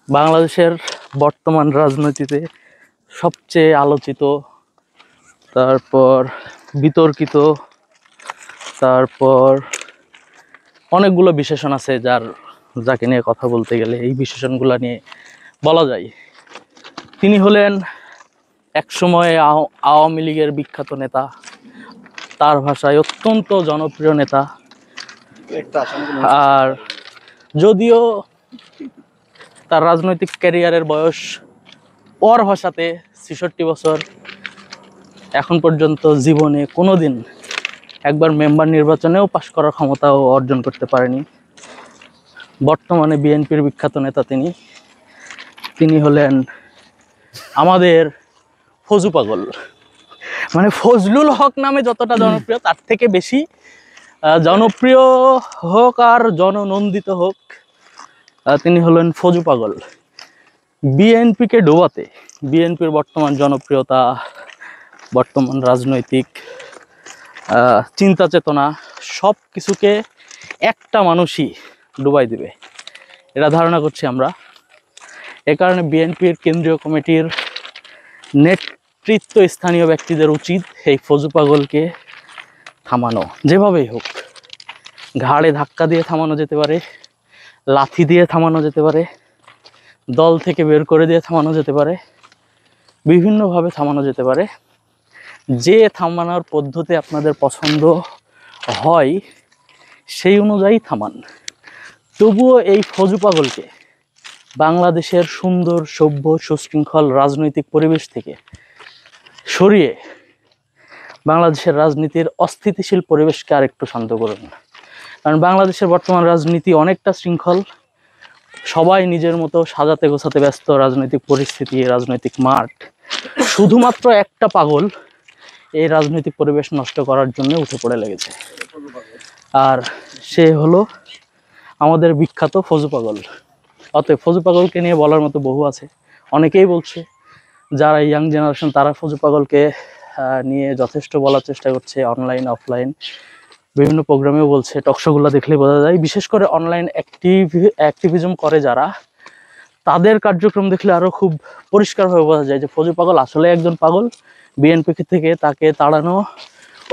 বাংলাদেশের বর্তমান রাজনীতিতে সবচেয়ে আলোচিত, তারপর বিতর্কিত, তারপর অনেকগুলো বিশেষণ আছে যাকে নিয়ে কথা বলতে গেলে এই বিশেষণগুলো নিয়ে বলা যায়। তিনি হলেন একসময় আওয়ামী লীগের বিখ্যাত নেতা, তার ভাষায় অত্যন্ত জনপ্রিয় নেতা। আর যদিও তার রাজনৈতিক ক্যারিয়ারের বয়স ওর ভাষাতে ৬৬ বছর, এখন পর্যন্ত জীবনে কোনোদিন একবার মেম্বার নির্বাচনেও পাশ করার ক্ষমতাও অর্জন করতে পারেনি। বর্তমানে বিএনপির বিখ্যাত নেতা তিনি হলেন আমাদের ফজু পাগল। মানে ফজলুল হক নামে যতটা জনপ্রিয় তার থেকে বেশি জনপ্রিয় হোক আর জননন্দিত হোক, তিনি হলেন ফজু পাগল। বিএনপিকে ডোবাতে, বিএনপির বর্তমান জনপ্রিয়তা, বর্তমান রাজনৈতিক চিন্তা চেতনা সব কিছুকে একটা মানুষই ডুবাই দিবে, এটা ধারণা করছি আমরা। এ কারণে বিএনপির কেন্দ্রীয় কমিটির নেতৃত্ব স্থানীয় ব্যক্তিদের উচিত এই ফজু পাগলকে থামানো, যেভাবেই হোক। ঘাড়ে ধাক্কা দিয়ে থামানো যেতে পারে, লাথি দিয়ে থামানো যেতে পারে, দল থেকে বের করে দিয়ে থামানো যেতে পারে, বিভিন্নভাবে থামানো যেতে পারে। যে থামানোর পদ্ধতি আপনাদের পছন্দ হয় সেই অনুযায়ী থামান। তবুও এই ফজু পাগলকে বাংলাদেশের সুন্দর, সভ্য, সুশৃঙ্খল রাজনৈতিক পরিবেশ থেকে সরিয়ে বাংলাদেশের রাজনীতির অস্থিতিশীল পরিবেশকে আরেকটু শান্ত করুন। কারণ বাংলাদেশের বর্তমান রাজনীতি অনেকটা শৃঙ্খল, সবাই নিজের মতো সাজাতে গোছাতে ব্যস্ত রাজনৈতিক পরিস্থিতি, রাজনৈতিক মাঠ। শুধুমাত্র একটা পাগল এই রাজনৈতিক পরিবেশ নষ্ট করার জন্য উঠে পড়ে লেগেছে, আর সে হলো আমাদের বিখ্যাত ফজু পাগল। অতএব ফজু পাগলকে নিয়ে বলার মতো বহু আছে। অনেকেই বলছে, যারা ইয়াং জেনারেশন তারা ফজু পাগলকে নিয়ে যথেষ্ট বলার চেষ্টা করছে, অনলাইন অফলাইন বিভিন্ন প্রোগ্রামেও বলছে, টকশোগুলো দেখলে বোঝা যায়। বিশেষ করে অনলাইন অ্যাক্টিভিজম করে যারা, তাদের কার্যক্রম দেখলে আরও খুব পরিষ্কারভাবে বোঝা যায় যে ফজু পাগল আসলে একজন পাগল। বিএনপি থেকে তাকে তাড়ানো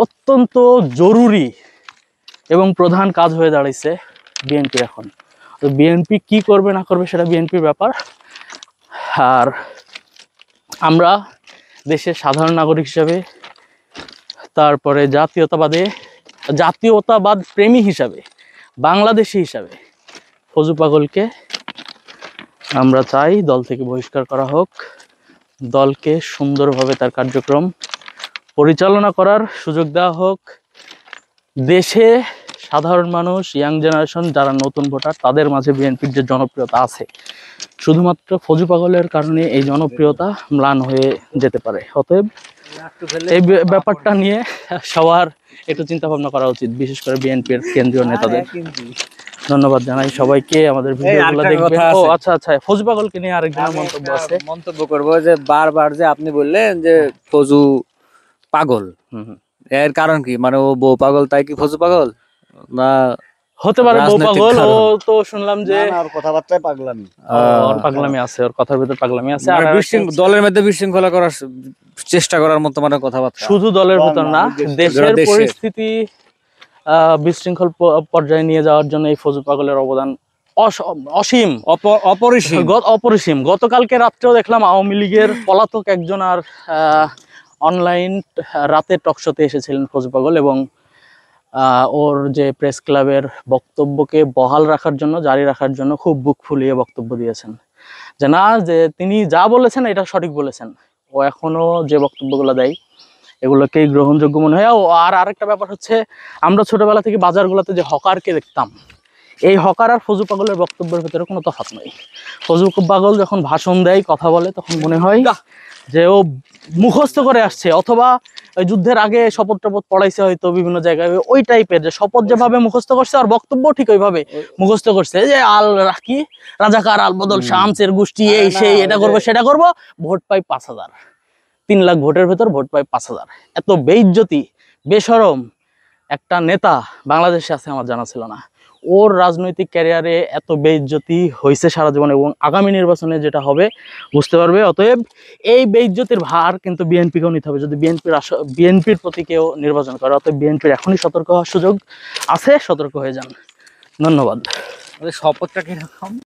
অত্যন্ত জরুরি এবং প্রধান কাজ হয়ে দাঁড়িয়েছে বিএনপি এখন। তো বিএনপি কি করবে না করবে সেটা বিএনপির ব্যাপার। আর আমরা দেশের সাধারণ নাগরিক হিসাবে, তারপরে জাতীয়তাবাদ প্রেমী হিসাবে, বাংলাদেশি হিসাবে ফজু পাগলকে আমরা চাই দল থেকে বহিষ্কার করা হোক। দলকে সুন্দরভাবে তার কার্যক্রম পরিচালনা করার সুযোগ দেওয়া হোক। দেশে সাধারণ মানুষ, ইয়াং জেনারেশন যারা নতুন ভোটার, তাদের মাঝে বিএনপির যে জনপ্রিয়তা আছে, শুধুমাত্র ফজু পাগলের কারণে এই জনপ্রিয়তা ম্লান হয়ে যেতে পারে। অতএব এই ব্যাপারটা নিয়ে সবার একটু চিন্তা ভাবনা করা উচিত, বিশেষ করে বিএনপির কেন্দ্রীয় নেতাদের। ধন্যবাদ জানাই সবাইকে আমাদের ভিডিওগুলো দেখবেন। ও আচ্ছা, ফজু পাগলকে নিয়ে আরেকজনের মন্তব্য করবো যে বারবার যে আপনি বললেন যে ফজু পাগল, এর কারণ কি? মানে ও বউ পাগল তাই কি ফজু পাগল? না হতে পারে বউ পাগল। ও তো শুনলাম যে ওর কথাবার্তায় পাগলামি, ওর পাগলামি আছে, ওর কথার ভিতরে পাগলামি আছে। আর দলের মধ্যে বিশৃঙ্খলা করার চেষ্টা করার মতো মানে কথাবার্তা শুধু দলের ভিতর না, দেশের পরিস্থিতি বিশৃঙ্খল পর্যায়ে নিয়ে যাওয়ার জন্য এই ফজু পাগলের অবদান অসীম, অপরিসীম। গতকালকে রাত্রেও দেখলাম আওয়ামী লীগের পলাতক একজন আর অনলাইন রাতে টকশোতে এসেছিলেন ফজু পাগল, এবং ওর যে প্রেস ক্লাবের বক্তব্যকে বহাল রাখার জন্য, জারি রাখার জন্য খুব বুক ফুলিয়ে বক্তব্য দিয়েছেন যে না, যে তিনি যা বলেছেন এটা সঠিক বলেছেন। ও এখনো যে বক্তব্যগুলো দেয় এগুলোকেই গ্রহণযোগ্য মনে হয়। আর আরেকটা ব্যাপার হচ্ছে, আমরা ছোটবেলা থেকে বাজারগুলোতে যে হকারকে দেখতাম, এই হকার আর ফজু পাগলের বক্তব্যের ভিতরে কোনো তফাৎ নেই। ফজু পাগল যখন ভাষণ দেয়, কথা বলে, তখন মনে হয় যে ও মুখস্থ করে আসছে, অথবা ওই যুদ্ধের আগে শপথ টপথ পড়াইছে হয়তো বিভিন্ন জায়গায়, ওই টাইপের যে শপথ যেভাবে মুখস্থ করছে আর বক্তব্য ঠিক ওইভাবে মুখস্থ করছে, যে কি রাজাকার আল বদল শামসের গোষ্ঠী, এই সেই, এটা করবো সেটা করবো, ভোট পাই 5,000, 3 লাখ ভোটের ভেতর ভোট পাই 5,000। এত বেইজ্জতি, বেশরম একটা নেতা বাংলাদেশে আছে আমার জানা ছিল না। ওর রাজনৈতিক ক্যারিয়ারে এত বেইজ্জতি হয়েছে সারা জীবন, এবং আগামী নির্বাচনে যেটা হবে বুঝতে পারবে। অতএব এই বেইজ্জতির ভার কিন্তু বিএনপিকেও নিতে হবে, যদি বিএনপির প্রতি কেউ নির্বাচন করে। অতএব বিএনপির এখনই সতর্ক হওয়ার সুযোগ আছে, সতর্ক হয়ে যান। ধন্যবাদ। শপথটা কিরকম?